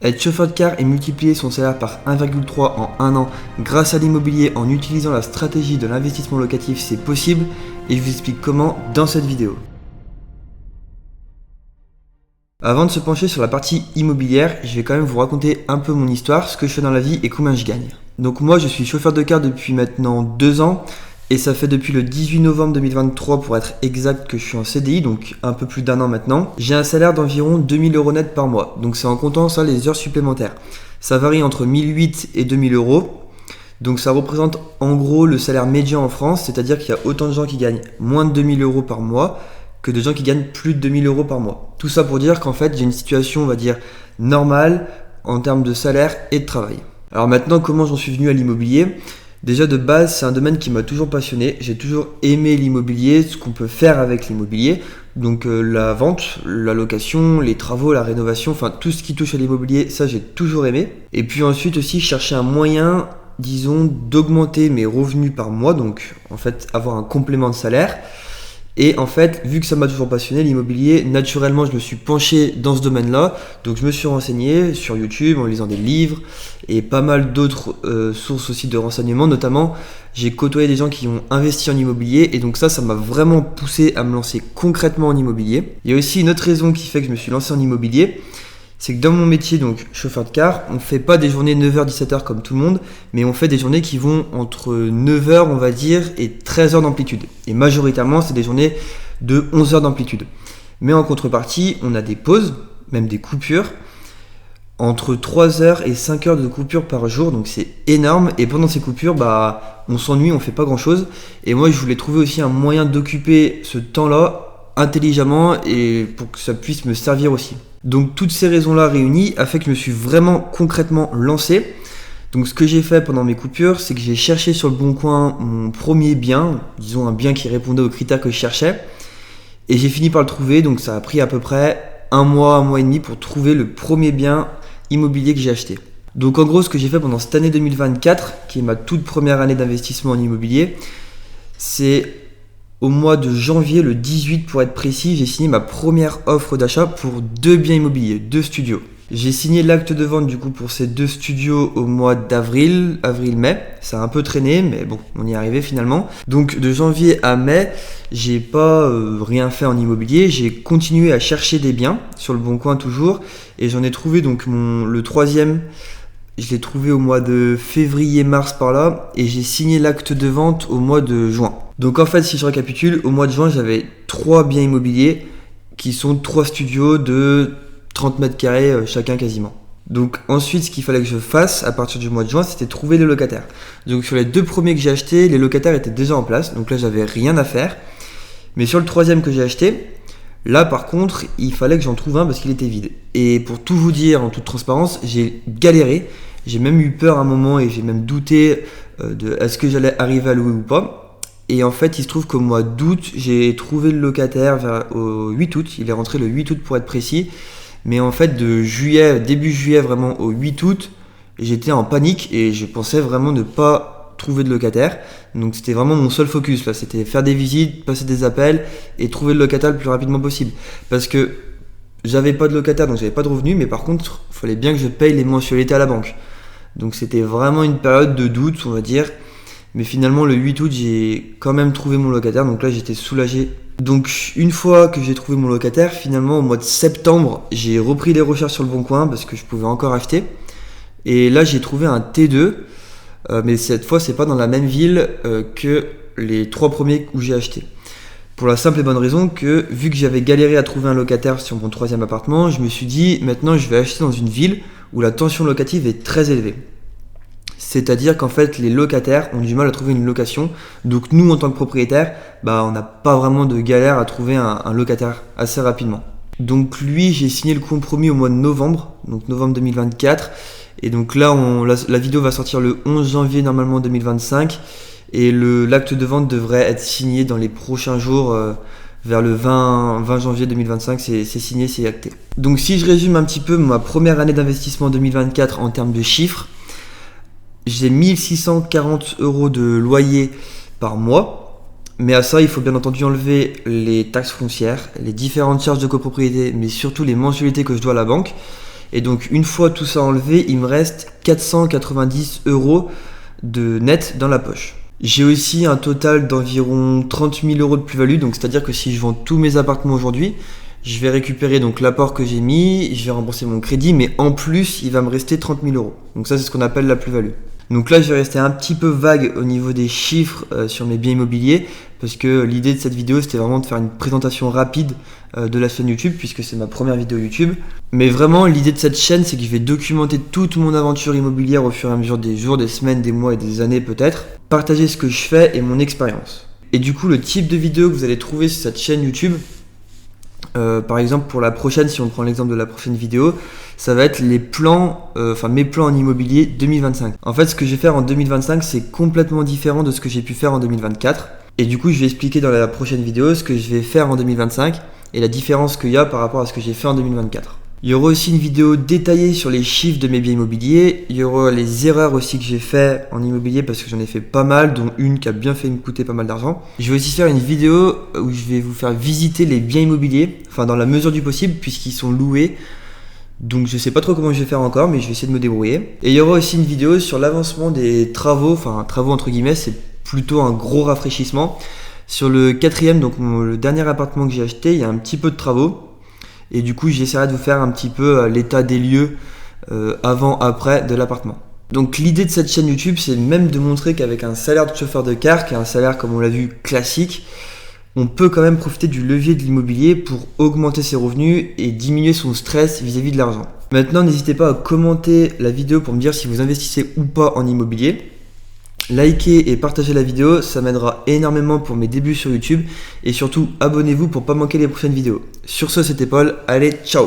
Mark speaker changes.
Speaker 1: Être chauffeur de car et multiplier son salaire par 1,3 en un an grâce à l'immobilier en utilisant la stratégie de l'investissement locatif, c'est possible et je vous explique comment dans cette vidéo. Avant de se pencher sur la partie immobilière, je vais quand même vous raconter un peu mon histoire, ce que je fais dans la vie et combien je gagne. Donc moi je suis chauffeur de car depuis maintenant 2 ans et ça fait depuis le 18 novembre 2023 pour être exact que je suis en CDI, donc un peu plus d'un an maintenant. J'ai un salaire d'environ 2000 € net par mois, donc c'est en comptant ça les heures supplémentaires. Ça varie entre 1008 et 2000 €. Donc ça représente en gros le salaire médian en France, c'est-à-dire qu'il y a autant de gens qui gagnent moins de 2000 € par mois que de gens qui gagnent plus de 2000 € par mois. Tout ça pour dire qu'en fait j'ai une situation on va dire normale en termes de salaire et de travail. Alors maintenant comment j'en suis venu à l'immobilier ? Déjà de base c'est un domaine qui m'a toujours passionné, j'ai toujours aimé l'immobilier, ce qu'on peut faire avec l'immobilier, donc la vente, la location, les travaux, la rénovation, enfin tout ce qui touche à l'immobilier, ça j'ai toujours aimé. Et puis ensuite aussi chercher un moyen, disons, d'augmenter mes revenus par mois, donc en fait avoir un complément de salaire. Et en fait, vu que ça m'a toujours passionné, l'immobilier, naturellement, je me suis penché dans ce domaine-là. Donc, je me suis renseigné sur YouTube en lisant des livres et pas mal d'autres sources aussi de renseignements. Notamment, j'ai côtoyé des gens qui ont investi en immobilier et donc ça m'a vraiment poussé à me lancer concrètement en immobilier. Il y a aussi une autre raison qui fait que je me suis lancé en immobilier. C'est que dans mon métier, donc chauffeur de car, on ne fait pas des journées 9h-17h comme tout le monde, mais on fait des journées qui vont entre 9h, on va dire, et 13h d'amplitude. Et majoritairement, c'est des journées de 11h d'amplitude. Mais en contrepartie, on a des pauses, même des coupures, entre 3h et 5h de coupures par jour, donc c'est énorme. Et pendant ces coupures, on s'ennuie, on fait pas grand-chose. Et moi, je voulais trouver aussi un moyen d'occuper ce temps-là intelligemment et pour que ça puisse me servir aussi. Donc toutes ces raisons-là réunies a fait que je me suis vraiment concrètement lancé. Donc ce que j'ai fait pendant mes coupures, c'est que j'ai cherché sur le bon coin mon premier bien, disons un bien qui répondait aux critères que je cherchais. Et j'ai fini par le trouver, donc ça a pris à peu près un mois et demi pour trouver le premier bien immobilier que j'ai acheté. Donc en gros ce que j'ai fait pendant cette année 2024, qui est ma toute première année d'investissement en immobilier, c'est au mois de janvier, le 18 pour être précis, j'ai signé ma première offre d'achat pour 2 biens immobiliers, 2 studios. J'ai signé l'acte de vente du coup pour ces 2 studios au mois d'avril, avril-mai. Ça a un peu traîné, mais bon, on y est arrivé finalement. Donc de janvier à mai, j'ai pas rien fait en immobilier. J'ai continué à chercher des biens sur le bon coin toujours, et j'en ai trouvé donc le troisième. Je l'ai trouvé au mois de février-mars par là, et j'ai signé l'acte de vente au mois de juin. Donc en fait, si je récapitule, au mois de juin, j'avais 3 biens immobiliers qui sont 3 studios de 30 mètres carrés chacun quasiment. Donc ensuite, ce qu'il fallait que je fasse à partir du mois de juin, c'était trouver les locataires. Donc sur les 2 premiers que j'ai achetés, les locataires étaient déjà en place, donc là j'avais rien à faire. Mais sur le troisième que j'ai acheté, là par contre, il fallait que j'en trouve un parce qu'il était vide. Et pour tout vous dire en toute transparence, j'ai galéré. J'ai même eu peur à un moment et j'ai même douté de est-ce que j'allais arriver à louer ou pas. Et en fait, il se trouve qu'au mois d'août, j'ai trouvé le locataire au 8 août. Il est rentré le 8 août pour être précis. Mais en fait, de juillet, début juillet vraiment au 8 août, j'étais en panique et je pensais vraiment ne pas trouver de locataire. Donc c'était vraiment mon seul focus là. C'était faire des visites, passer des appels et trouver le locataire le plus rapidement possible. Parce que j'avais pas de locataire, donc j'avais pas de revenus. Mais par contre, il fallait bien que je paye les mensualités à la banque. Donc c'était vraiment une période de doute, on va dire. Mais finalement, le 8 août, j'ai quand même trouvé mon locataire. Donc là, j'étais soulagé. Donc une fois que j'ai trouvé mon locataire, finalement, au mois de septembre, j'ai repris les recherches sur le bon coin parce que je pouvais encore acheter. Et là, j'ai trouvé un T2. Mais cette fois, c'est pas dans la même ville que les 3 premiers où j'ai acheté. Pour la simple et bonne raison que, vu que j'avais galéré à trouver un locataire sur mon 3e appartement, je me suis dit, maintenant, je vais acheter dans une ville où la tension locative est très élevée. C'est-à-dire qu'en fait, les locataires ont du mal à trouver une location. Donc nous, en tant que propriétaires, on n'a pas vraiment de galère à trouver un locataire assez rapidement. Donc lui, j'ai signé le compromis au mois de novembre, donc novembre 2024. Et donc là, la vidéo va sortir le 11 janvier normalement 2025. Et l'acte de vente devrait être signé dans les prochains jours, vers le 20 janvier 2025, c'est signé, c'est acté. Donc si je résume un petit peu ma première année d'investissement 2024 en termes de chiffres, j'ai 1640 € de loyer par mois, mais à ça il faut bien entendu enlever les taxes foncières, les différentes charges de copropriété, mais surtout les mensualités que je dois à la banque. Et donc une fois tout ça enlevé, il me reste 490 € de net dans la poche. J'ai aussi un total d'environ 30 000 € de plus-value, donc c'est-à-dire que si je vends tous mes appartements aujourd'hui, je vais récupérer donc l'apport que j'ai mis, je vais rembourser mon crédit, mais en plus il va me rester 30 000 €. Donc ça c'est ce qu'on appelle la plus-value. Donc là je vais rester un petit peu vague au niveau des chiffres sur mes biens immobiliers, parce que l'idée de cette vidéo c'était vraiment de faire une présentation rapide de la chaîne YouTube, puisque c'est ma première vidéo YouTube. Mais vraiment l'idée de cette chaîne c'est que je vais documenter toute mon aventure immobilière au fur et à mesure des jours, des semaines, des mois et des années peut-être, partager ce que je fais et mon expérience. Et du coup le type de vidéo que vous allez trouver sur cette chaîne YouTube, par exemple pour la prochaine, si on prend l'exemple de la prochaine vidéo, ça va être les plans, mes plans en immobilier 2025. En fait ce que je vais faire en 2025 c'est complètement différent de ce que j'ai pu faire en 2024. Et du coup je vais expliquer dans la prochaine vidéo ce que je vais faire en 2025 et la différence qu'il y a par rapport à ce que j'ai fait en 2024. Il y aura aussi une vidéo détaillée sur les chiffres de mes biens immobiliers. Il y aura les erreurs aussi que j'ai fait en immobilier parce que j'en ai fait pas mal, dont une qui a bien fait me coûter pas mal d'argent. Je vais aussi faire une vidéo où je vais vous faire visiter les biens immobiliers, enfin dans la mesure du possible puisqu'ils sont loués. Donc je sais pas trop comment je vais faire encore, mais je vais essayer de me débrouiller. Et il y aura aussi une vidéo sur l'avancement des travaux, enfin travaux entre guillemets, c'est plutôt un gros rafraîchissement. Sur le 4e, donc le dernier appartement que j'ai acheté, il y a un petit peu de travaux. Et du coup j'essaierai de vous faire un petit peu l'état des lieux avant-après de l'appartement. Donc l'idée de cette chaîne YouTube c'est même de montrer qu'avec un salaire de chauffeur de car, qui est un salaire comme on l'a vu classique, on peut quand même profiter du levier de l'immobilier pour augmenter ses revenus et diminuer son stress vis-à-vis de l'argent. Maintenant n'hésitez pas à commenter la vidéo pour me dire si vous investissez ou pas en immobilier. Likez et partagez la vidéo, ça m'aidera énormément pour mes débuts sur YouTube. Et surtout, abonnez-vous pour pas manquer les prochaines vidéos. Sur ce, c'était Paul, allez, ciao!